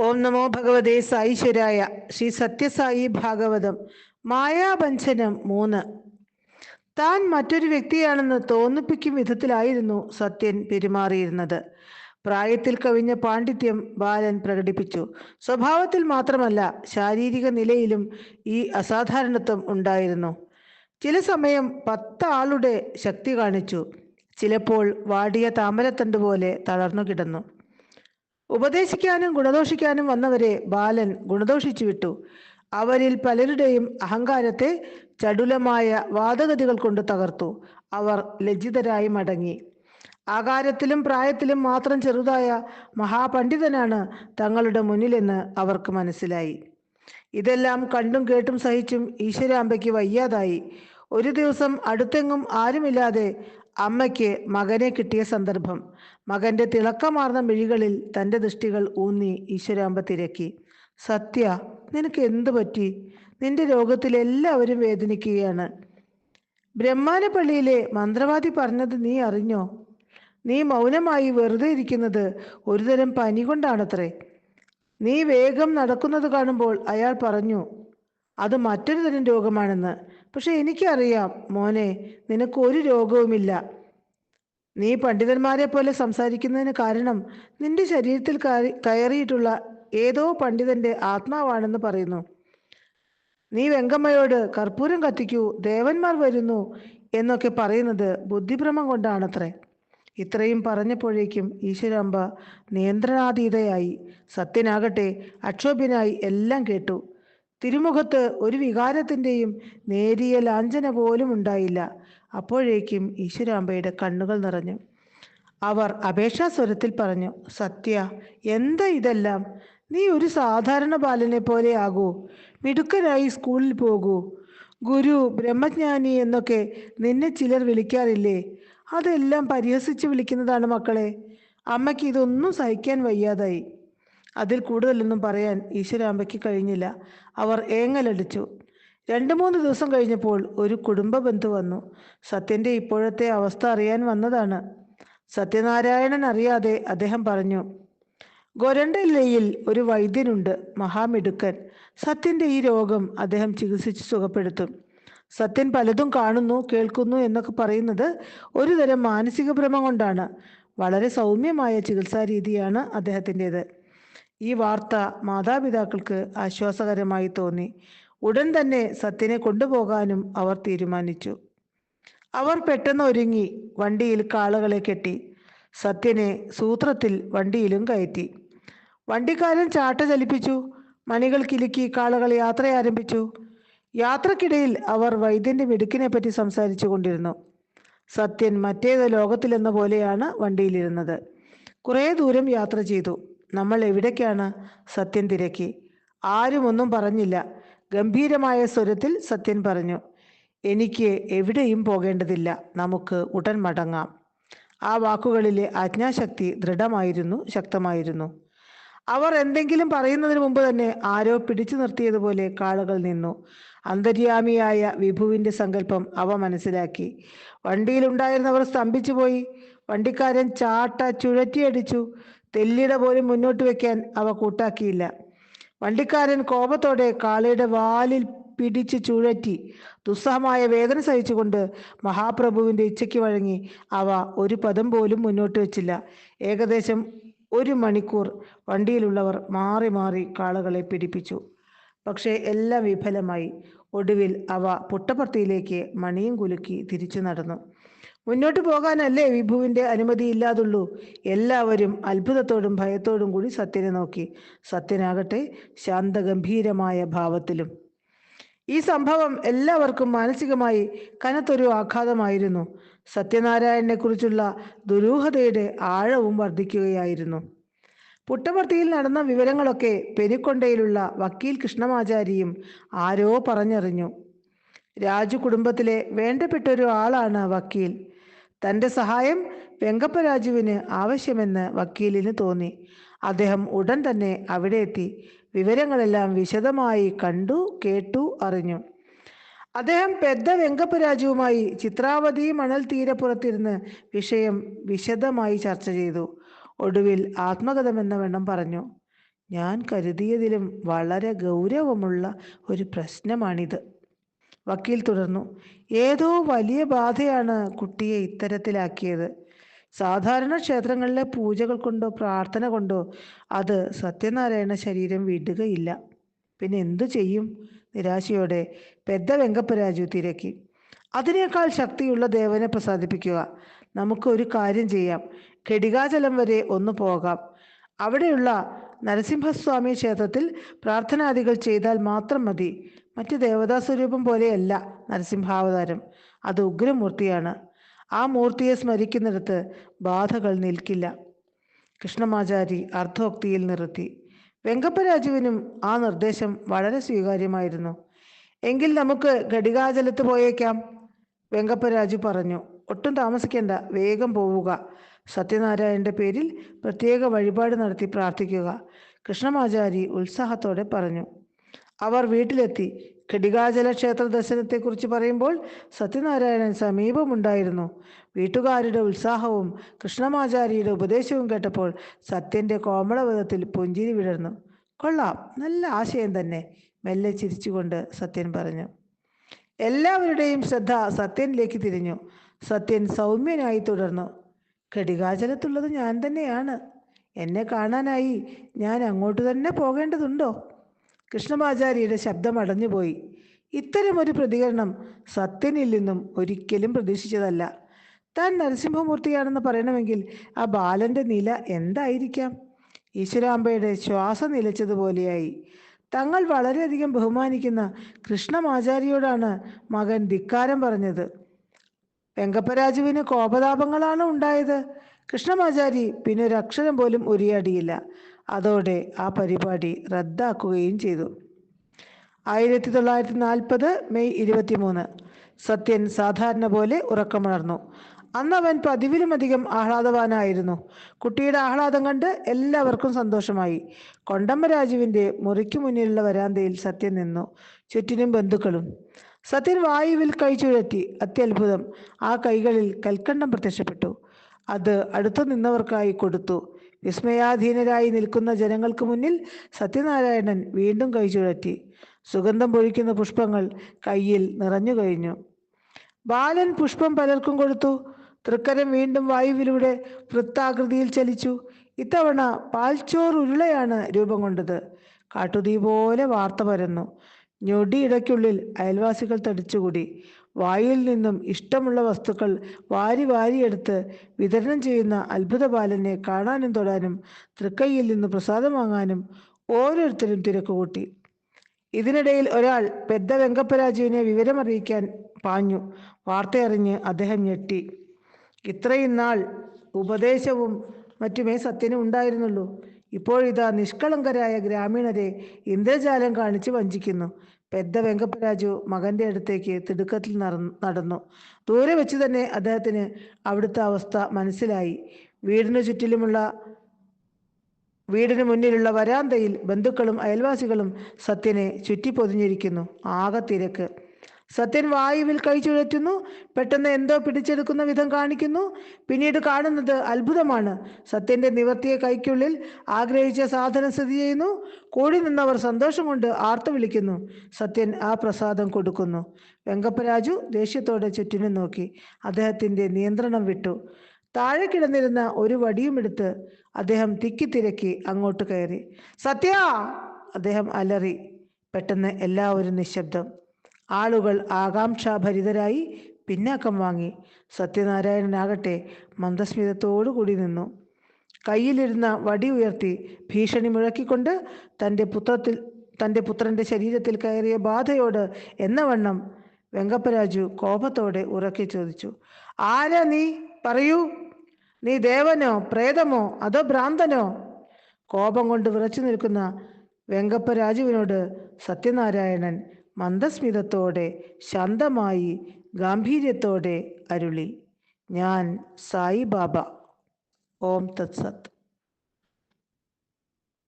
ഓം നമോ ഭഗവതേ സാईശ്വരായ. ശ്രീ സത്യസായി ഭാഗവതം. മായാബന്ധനം 3. താൻ മറ്റൊരു വ്യക്തിയാണെന്ന് തോന്നിപ്പിക്കും വിധത്തിലായിരുന്നു സത്യൻ പെരുമാറിയിരുന്നത്. പ്രായത്തിൽ കവിഞ്ഞ പാണ്ഡിത്യം ബാലൻ പ്രകടിപ്പിച്ചു. സ്വഭാവത്തിൽ മാത്രമല്ല, ശാരീരിക നിലയിലും ഈ അസാധാരണത്വം ഉണ്ടായിരുന്നു. ചില സമയം 10 ആളുടെ ശക്തി കാണിച്ചു. ചിലപ്പോൾ വാടിയ താമരത്തണ്ട് പോലെ തളർന്നു കിടന്നു. ഉപദേശിക്കാനും ഗുണദോഷിക്കാനും വന്നവരെ ബാലൻ ഗുണദോഷിച്ചു വിട്ടു. അവരിൽ പലരുടെയും അഹങ്കാരത്തെ ചടുലമായ വാദഗതികൾ കൊണ്ട് തകർത്തു. അവർ ലജ്ജിതരായി മടങ്ങി. ആകാരത്തിലും പ്രായത്തിലും മാത്രം ചെറുതായ മഹാപണ്ഡിതനാണ് തങ്ങളുടെ മുന്നിലെന്ന് അവർക്ക് മനസ്സിലായി. ഇതെല്ലാം കണ്ടും കേട്ടും സഹിച്ചും ഈശ്വരാംബയ്ക്ക് വയ്യാതായി. ഒരു ദിവസം അടുത്തെങ്ങും ആരുമില്ലാതെ അമ്മയ്ക്ക് മകനെ കിട്ടിയ സന്ദർഭം. മകന്റെ തിളക്കമാർന്ന മിഴികളിൽ തൻ്റെ ദൃഷ്ടികൾ ഊന്നി ഈശ്വരാംബ തിരക്കി. സത്യ, നിനക്ക് എന്തു പറ്റി? നിന്റെ രോഗത്തിൽ എല്ലാവരും വേദനിക്കുകയാണ്. ബ്രഹ്മാനപ്പള്ളിയിലെ മന്ത്രവാദി പറഞ്ഞത് നീ അറിഞ്ഞോ? നീ മൗനമായി വെറുതെ ഇരിക്കുന്നത് ഒരുതരം പനി കൊണ്ടാണത്രേ. നീ വേഗം നടക്കുന്നത് കാണുമ്പോൾ അയാൾ പറഞ്ഞു അത് മറ്റൊരു തരം രോഗമാണെന്ന്. പക്ഷെ എനിക്കറിയാം മോനെ, നിനക്ക് ഒരു രോഗവുമില്ല. നീ പണ്ഡിതന്മാരെ പോലെ സംസാരിക്കുന്നതിന് കാരണം നിന്റെ ശരീരത്തിൽ കയറിയിട്ടുള്ള ഏതോ പണ്ഡിതന്റെ ആത്മാവാണെന്ന് പറയുന്നു. നീ വെങ്കമ്മയോട് കർപ്പൂരം കത്തിക്കൂ, ദേവന്മാർ വരുന്നു എന്നൊക്കെ പറയുന്നത് ബുദ്ധിഭ്രമം കൊണ്ടാണത്രേ. ഇത്രയും പറഞ്ഞപ്പോഴേക്കും ഈശ്വരാംബ നിയന്ത്രണാതീതയായി. സത്യനാകട്ടെ അക്ഷോഭ്യനായി എല്ലാം കേട്ടു. തിരുമുഖത്ത് ഒരു വികാരത്തിൻ്റെയും നേരിയ ലാഞ്ചന പോലും ഉണ്ടായില്ല. അപ്പോഴേക്കും ഈശ്വരാംബയുടെ കണ്ണുകൾ നിറഞ്ഞു. അവർ അപേക്ഷാസ്വരത്തിൽ പറഞ്ഞു, സത്യ, എന്താ ഇതെല്ലാം? നീ ഒരു സാധാരണ ബാലനെ പോലെ ആകൂ. മിടുക്കനായി സ്കൂളിൽ പോകൂ. ഗുരു, ബ്രഹ്മജ്ഞാനി എന്നൊക്കെ നിന്നെ ചിലർ വിളിക്കാറില്ലേ? അതെല്ലാം പരിഹസിച്ച് വിളിക്കുന്നതാണ് മക്കളെ. അമ്മയ്ക്ക് ഇതൊന്നും സഹിക്കാൻ വയ്യാതായി. അതിൽ കൂടുതലൊന്നും പറയാൻ ഈശ്വരാംബയ്ക്ക് കഴിഞ്ഞില്ല. അവർ ഏങ്ങലടിച്ചു. 2-3 ദിവസം കഴിഞ്ഞപ്പോൾ ഒരു കുടുംബ ബന്ധു വന്നു. സത്യന്റെ ഇപ്പോഴത്തെ അവസ്ഥ അറിയാൻ വന്നതാണ്. സത്യനാരായണൻ അറിയാതെ അദ്ദേഹം പറഞ്ഞു, ഗൊരണ്ടല്ലയിൽ ഒരു വൈദ്യനുണ്ട്, മഹാമിടുക്കൻ. സത്യന്റെ ഈ രോഗം അദ്ദേഹം ചികിത്സിച്ച് സുഖപ്പെടുത്തും. സത്യൻ പലതും കാണുന്നു, കേൾക്കുന്നു എന്നൊക്കെ പറയുന്നത് ഒരു തരം മാനസിക ഭ്രമം കൊണ്ടാണ്. വളരെ സൗമ്യമായ ചികിത്സാ രീതിയാണ് അദ്ദേഹത്തിൻ്റെത്. ഈ വാർത്ത മാതാപിതാക്കൾക്ക് ആശ്വാസകരമായി തോന്നി. ഉടൻ തന്നെ സത്യനെ കൊണ്ടുപോകാനും അവർ തീരുമാനിച്ചു. അവർ പെട്ടെന്ന് ഒരുങ്ങി വണ്ടിയിൽ കാളകളെ കെട്ടി. സത്യനെ സൂത്രത്തിൽ വണ്ടിയിലും കയറ്റി. വണ്ടിക്കാരൻ ചാട്ട ചലിപ്പിച്ചു. മണികൾ കിലുക്കി കാളകൾ യാത്ര ആരംഭിച്ചു. യാത്രക്കിടയിൽ അവർ വൈദ്യന്റെ മിടുക്കിനെ പറ്റി സംസാരിച്ചു കൊണ്ടിരുന്നു. സത്യൻ മറ്റേത് ലോകത്തിലെന്ന പോലെയാണ് വണ്ടിയിലിരുന്നത്. കുറേ ദൂരം യാത്ര ചെയ്തു. നമ്മൾ എവിടേക്കാണ്? സത്യൻ തിരക്കി. ആരും ഒന്നും പറഞ്ഞില്ല. ഗംഭീരമായ സ്വരത്തിൽ സത്യൻ പറഞ്ഞു, എനിക്ക് എവിടെയും പോകേണ്ടതില്ല, നമുക്ക് ഉടൻ മടങ്ങാം. ആ വാക്കുകളിലെ ആജ്ഞാശക്തി ദൃഢമായിരുന്നു, ശക്തമായിരുന്നു. അവർ എന്തെങ്കിലും പറയുന്നതിന് മുമ്പ് തന്നെ ആരോ പിടിച്ചു നിർത്തിയതുപോലെ കാളുകൾ നിന്നു. അന്തര്യാമിയായ വിഭുവിന്റെ സങ്കല്പം അവ മനസ്സിലാക്കി. വണ്ടിയിലുണ്ടായിരുന്നവർ സ്തംഭിച്ചു പോയി. വണ്ടിക്കാരൻ ചാട്ട ചുഴറ്റിയടിച്ചു. തെല്ലിട പോലും മുന്നോട്ട് വെക്കാൻ അവ കൂട്ടാക്കിയില്ല. വണ്ടിക്കാരൻ കോപത്തോടെ കാളയുടെ വാലിൽ പിടിച്ച് ചുഴറ്റി. ദുസ്സഹമായ വേദന സഹിച്ചുകൊണ്ട് മഹാപ്രഭുവിന്റെ ഇച്ഛയ്ക്ക് വഴങ്ങി അവ ഒരു പദം പോലും മുന്നോട്ട് വെച്ചില്ല. ഏകദേശം 1 മണിക്കൂർ വണ്ടിയിലുള്ളവർ മാറി മാറി കാളകളെ പിടിപ്പിച്ചു. പക്ഷേ എല്ലാം വിഫലമായി. ഒടുവിൽ അവ പുട്ടപർത്തിയിലേക്ക് മണിയും കുലുക്കി തിരിച്ചു നടന്നു. മുന്നോട്ട് പോകാനല്ലേ വിഭുവിന്റെ അനുമതി ഇല്ലാതുള്ളൂ? എല്ലാവരും അത്ഭുതത്തോടും ഭയത്തോടും കൂടി സത്യനെ നോക്കി. സത്യനാകട്ടെ ശാന്തഗംഭീരമായ ഭാവത്തിലും. ഈ സംഭവം എല്ലാവർക്കും മാനസികമായി കനത്തൊരു ആഘാതമായിരുന്നു. സത്യനാരായണനെ കുറിച്ചുള്ള ദുരൂഹതയുടെ ആഴവും വർദ്ധിക്കുകയായിരുന്നു. പുട്ടപർത്തിയിൽ നടന്ന വിവരങ്ങളൊക്കെ പെരുക്കൊണ്ടയിലുള്ള വക്കീൽ കൃഷ്ണമാചാരിയും ആരോ പറഞ്ഞറിഞ്ഞു. രാജു കുടുംബത്തിലെ വേണ്ടപ്പെട്ടൊരു ആളാണ് വക്കീൽ. തൻ്റെ സഹായം വെങ്കപ്പരാജുവിന് ആവശ്യമെന്ന് വക്കീലിന് തോന്നി. അദ്ദേഹം ഉടൻ തന്നെ അവിടെ എത്തി വിവരങ്ങളെല്ലാം വിശദമായി കണ്ടു, കേട്ടു, അറിഞ്ഞു. അദ്ദേഹം പെദ്ദ വെങ്കപ്പരാജുവുമായി ചിത്രാവതി മണൽ തീരപ്പുറത്തിരുന്ന് വിഷയം വിശദമായി ചർച്ച ചെയ്തു. ഒടുവിൽ ആത്മകഥമെന്ന വണ്ണം പറഞ്ഞു, ഞാൻ കരുതിയതിലും വളരെ ഗൗരവമുള്ള ഒരു പ്രശ്നമാണിത്. വക്കീൽ തുടർന്നു. ഏതോ വലിയ ബാധയാണ് കുട്ടിയെ ഇത്തരത്തിലാക്കിയത്. സാധാരണ ക്ഷേത്രങ്ങളിലെ പൂജകൾ കൊണ്ടോ പ്രാർത്ഥന കൊണ്ടോ അത് സത്യനാരായണ ശരീരം വിടുകയില്ല. പിന്നെ എന്തു ചെയ്യും? നിരാശയോടെ പെദ്ദ വെങ്കപ്പരാജു തിരക്കി. അതിനേക്കാൾ ശക്തിയുള്ള ദേവനെ പ്രസാദിപ്പിക്കുക. നമുക്ക് ഒരു കാര്യം ചെയ്യാം. ഘടികാചലം വരെ ഒന്ന് പോകാം. അവിടെയുള്ള നരസിംഹസ്വാമി ക്ഷേത്രത്തിൽ പ്രാർത്ഥനാദികൾ ചെയ്താൽ മാത്രം മതി. മറ്റ് ദേവതാ സ്വരൂപം പോലെയല്ല നരസിംഹാവതാരം. അത് ഉഗ്രമൂർത്തിയാണ്. ആ മൂർത്തിയെ സ്മരിക്കുന്നിടത്ത് ബാധകൾ നിൽക്കില്ല. കൃഷ്ണമാചാരി അർദ്ധോക്തിയിൽ നിർത്തി. വെങ്കപ്പരാജുവിനും ആ നിർദ്ദേശം വളരെ സ്വീകാര്യമായിരുന്നു. എങ്കിൽ നമുക്ക് ഘടികാചലത്ത് പോയേക്കാം, വെങ്കപ്പരാജു പറഞ്ഞു. ഒട്ടും താമസിക്കേണ്ട, വേഗം പോവുക. സത്യനാരായണന്റെ പേരിൽ പ്രത്യേക വഴിപാട് നടത്തി പ്രാർത്ഥിക്കുക, കൃഷ്ണമാചാരി ഉത്സാഹത്തോടെ പറഞ്ഞു. അവർ വീട്ടിലെത്തി. ഘടികാചല ക്ഷേത്ര ദർശനത്തെക്കുറിച്ച് പറയുമ്പോൾ സത്യനാരായണൻ സമീപമുണ്ടായിരുന്നു. വീട്ടുകാരുടെ ഉത്സാഹവും കൃഷ്ണമാചാരിയുടെ ഉപദേശവും കേട്ടപ്പോൾ സത്യന്റെ കോമളവദത്തിൽ പുഞ്ചിരി വിടർന്നു. കൊള്ളാം, നല്ല ആശയം തന്നെ, മെല്ലെ ചിരിച്ചുകൊണ്ട് സത്യൻ പറഞ്ഞു. എല്ലാവരുടെയും ശ്രദ്ധ സത്യനിലേക്ക് തിരിഞ്ഞു. സത്യൻ സൗമ്യനായി തുടർന്നു. ഘടികാചലത്തുള്ളത് ഞാൻ തന്നെയാണ്. എന്നെ കാണാനായി ഞാൻ അങ്ങോട്ട് തന്നെ പോകേണ്ടതുണ്ടോ? കൃഷ്ണമാചാരിയുടെ ശബ്ദം അടഞ്ഞുപോയി. ഇത്തരമൊരു പ്രതികരണം സത്യനിൽ നിന്നും ഒരിക്കലും പ്രതീക്ഷിച്ചതല്ല. താൻ നരസിംഹമൂർത്തിയാണെന്ന് പറയണമെങ്കിൽ ആ ബാലന്റെ നില എന്തായിരിക്കാം? ഈശ്വരാംബയുടെ ശ്വാസം നിലച്ചതുപോലെയായി. തങ്ങൾ വളരെയധികം ബഹുമാനിക്കുന്ന കൃഷ്ണമാചാരിയോടാണ് മകൻ ധിക്കാരം പറഞ്ഞത്. വെങ്കപ്പരാജുവിന് കോപതാപങ്ങളാണ് ഉണ്ടായത്. കൃഷ്ണമാചാരി പിന്നെ ഒരു അക്ഷരം പോലും ഉരിയാടിയില്ല. അതോടെ ആ പരിപാടി റദ്ദാക്കുകയും ചെയ്തു. 1940 മെയ് 23 സത്യൻ സാധാരണ പോലെ ഉറക്കമുണർന്നു. അന്ന് അവൻ പതിവിലുമധികം ആഹ്ലാദവാനായിരുന്നു. കുട്ടിയുടെ ആഹ്ലാദം കണ്ട് എല്ലാവർക്കും സന്തോഷമായി. കൊണ്ടമ്മരാജുവിൻ്റെ മുറിക്ക് മുന്നിലുള്ള വരാന്തയിൽ സത്യൻ നിന്നു. ചുറ്റിനും ബന്ധുക്കളും. സത്യൻ വായുവിൽ കൈ ചുഴറ്റി. അത്യത്ഭുതം, ആ കൈകളിൽ കൽക്കണ്ടം പ്രത്യക്ഷപ്പെട്ടു. അത് അടുത്തു നിന്നവർക്കായി കൊടുത്തു. വിസ്മയാധീനരായി നിൽക്കുന്ന ജനങ്ങൾക്ക് മുന്നിൽ സത്യനാരായണൻ വീണ്ടും കൈ ചുഴറ്റി. സുഗന്ധം പൊഴിക്കുന്ന പുഷ്പങ്ങൾ കയ്യിൽ നിറഞ്ഞു കഴിഞ്ഞു. ബാലൻ പുഷ്പം പലർക്കും കൊടുത്തു. തൃക്കരം വീണ്ടും വായുവിലൂടെ വൃത്താകൃതിയിൽ ചലിച്ചു. ഇത്തവണ പാൽച്ചോർ ഉരുളയാണ് രൂപം കൊണ്ടത്. കാട്ടുതീ പോലെ വാർത്ത പരന്നു. ഞൊടിയിടയ്ക്കുള്ളിൽ അയൽവാസികൾ തടിച്ചുകൂടി. വായുവിൽ നിന്നും ഇഷ്ടമുള്ള വസ്തുക്കൾ വാരി വാരിയെടുത്ത് വിതരണം ചെയ്യുന്ന അത്ഭുത ബാലനെ കാണാനും തൊടാനും തൃക്കൈയിൽ നിന്ന് പ്രസാദം വാങ്ങാനും ഓരോരുത്തരും തിരക്കുകൂട്ടി. ഇതിനിടയിൽ ഒരാൾ പെദ്ദ വെങ്കപ്പരാജുവിനെ വിവരമറിയിക്കാൻ പാഞ്ഞു. വാർത്തയറിഞ്ഞ് അദ്ദേഹം ഞെട്ടി. ഇത്രയും നാൾ ഉപദേശവും മറ്റുമേ സത്യന് ഉണ്ടായിരുന്നുള്ളൂ. ഇപ്പോഴിതാ നിഷ്കളങ്കരായ ഗ്രാമീണരെ ഇന്ദ്രജാലം കാണിച്ച് വഞ്ചിക്കുന്നു. പെദ്ദ വെങ്കപ്പരാജു മകന്റെ അടുത്തേക്ക് തിടുക്കത്തിൽ നടന്നു. ദൂരെ വെച്ച് തന്നെ അദ്ദേഹത്തിന് അവിടുത്തെ അവസ്ഥ മനസ്സിലായി. വീടിന് മുന്നിലുള്ള വരാന്തയിൽ ബന്ധുക്കളും അയൽവാസികളും സത്യനെ ചുറ്റിപ്പൊതിഞ്ഞിരിക്കുന്നു. ആകെ തിരക്ക്. സത്യൻ വായുവിൽ കൈ ചുഴറ്റുന്നു. പെട്ടെന്ന് എന്തോ പിടിച്ചെടുക്കുന്ന വിധം കാണിക്കുന്നു. പിന്നീട് കാണുന്നത് അത്ഭുതമാണ്. സത്യന്റെ നിവർത്തിയ കൈക്കുള്ളിൽ ആഗ്രഹിച്ച സാധനം സ്ഥിതി ചെയ്യുന്നു. കൂടി നിന്നവർ സന്തോഷം കൊണ്ട് ആർത്തു വിളിക്കുന്നു. സത്യൻ ആ പ്രസാദം കൊടുക്കുന്നു. വെങ്കപ്പരാജു ദേഷ്യത്തോടെ ചുറ്റിനും നോക്കി. അദ്ദേഹത്തിന്റെ നിയന്ത്രണം വിട്ടു. താഴെ കിടന്നിരുന്ന ഒരു വടിയുമെടുത്ത് അദ്ദേഹം തിക്കിത്തിരക്കി അങ്ങോട്ട് കയറി. സത്യ! അദ്ദേഹം അലറി. പെട്ടെന്ന് എല്ലാവരും നിശബ്ദം. ആളുകൾ ആകാംക്ഷാഭരിതരായി പിന്നാക്കം വാങ്ങി. സത്യനാരായണനാകട്ടെ മന്ദസ്മിതത്തോടു കൂടി നിന്നു. കയ്യിലിരുന്ന വടി ഉയർത്തി ഭീഷണി മുഴക്കിക്കൊണ്ട് തൻ്റെ പുത്രന്റെ ശരീരത്തിൽ കയറിയ ബാധയോട് എന്നവണ്ണം വെങ്കപ്പരാജു കോപത്തോടെ ഉറക്കെ ചോദിച്ചു. ആരാ നീ? പറയൂ. നീ ദേവനോ പ്രേതമോ അതോ ഭ്രാന്തനോ? കോപം കൊണ്ട് വിറച്ചു നിൽക്കുന്ന വെങ്കപ്പരാജുവിനോട് സത്യനാരായണൻ മന്ദസ്മിതത്തോടെ ശാന്തമായി ഗാംഭീര്യത്തോടെ അരുളി. ഞാൻ സായിബാബ. ഓം തത്സത്.